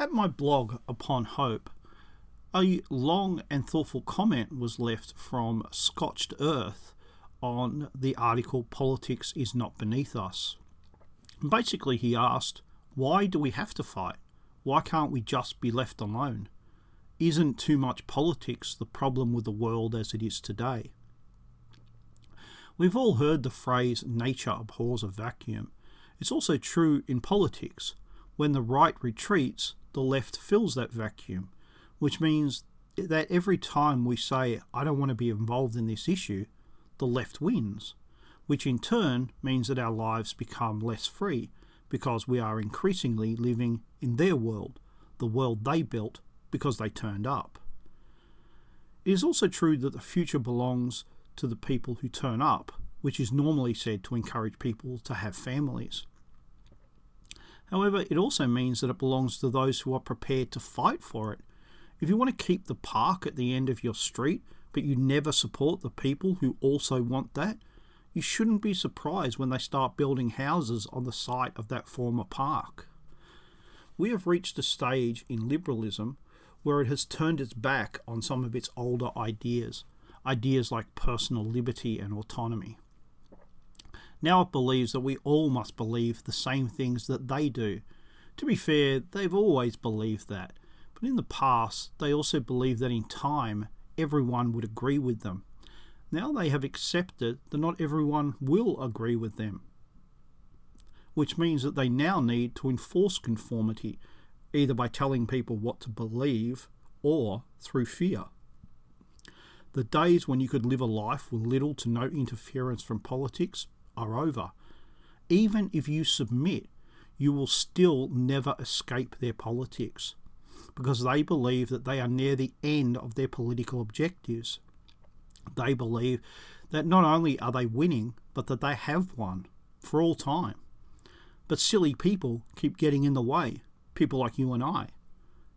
At my blog Upon Hope, a long and thoughtful comment was left from Scotched Earth on the article Politics is Not Beneath Us. Basically, he asked, why do we have to fight? Why can't we just be left alone? Isn't too much politics the problem with the world as it is today? We've all heard the phrase, nature abhors a vacuum. It's also true in politics. When the right retreats, the left fills that vacuum, which means that every time we say, I don't want to be involved in this issue, the left wins, which in turn means that our lives become less free because we are increasingly living in their world, the world they built because they turned up. It is also true that the future belongs to the people who turn up, which is normally said to encourage people to have families. However, it also means that it belongs to those who are prepared to fight for it. If you want to keep the park at the end of your street, but you never support the people who also want that, you shouldn't be surprised when they start building houses on the site of that former park. We have reached a stage in liberalism where it has turned its back on some of its older ideas like personal liberty and autonomy. Now it believes that we all must believe the same things that they do. To be fair, they've always believed that, but in the past they also believed that in time everyone would agree with them. Now they have accepted that not everyone will agree with them, which means that they now need to enforce conformity, either by telling people what to believe or through fear. The days when you could live a life with little to no interference from politics are over. Even if you submit, you will still never escape their politics, because they believe that they are near the end of their political objectives. They believe that not only are they winning, but that they have won for all time. But silly people keep getting in the way, people like you and I,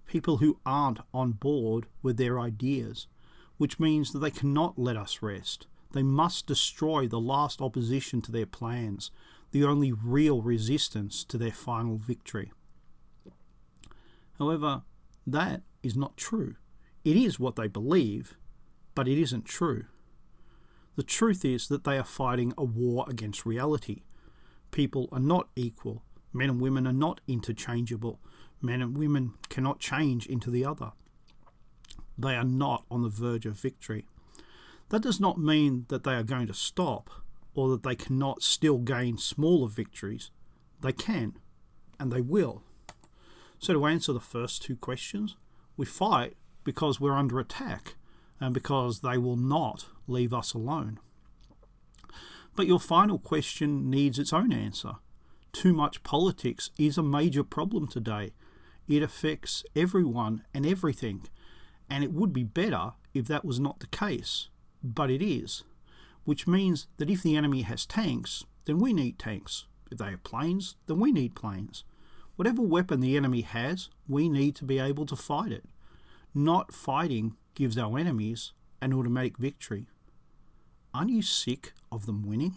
people who aren't on board with their ideas, which means that they cannot let us rest. They must destroy the last opposition to their plans, the only real resistance to their final victory. However, that is not true. It is what they believe, but it isn't true. The truth is that they are fighting a war against reality. People are not equal. Men and women are not interchangeable. Men and women cannot change into the other. They are not on the verge of victory. That does not mean that they are going to stop or that they cannot still gain smaller victories. They can, and they will. So to answer the first two questions, we fight because we're under attack and because they will not leave us alone. But your final question needs its own answer. Too much politics is a major problem today. It affects everyone and everything, and it would be better if that was not the case. But it is, which means that if the enemy has tanks, then we need tanks. If they have planes, then we need planes. Whatever weapon the enemy has, we need to be able to fight it. Not fighting gives our enemies an automatic victory. Aren't you sick of them winning?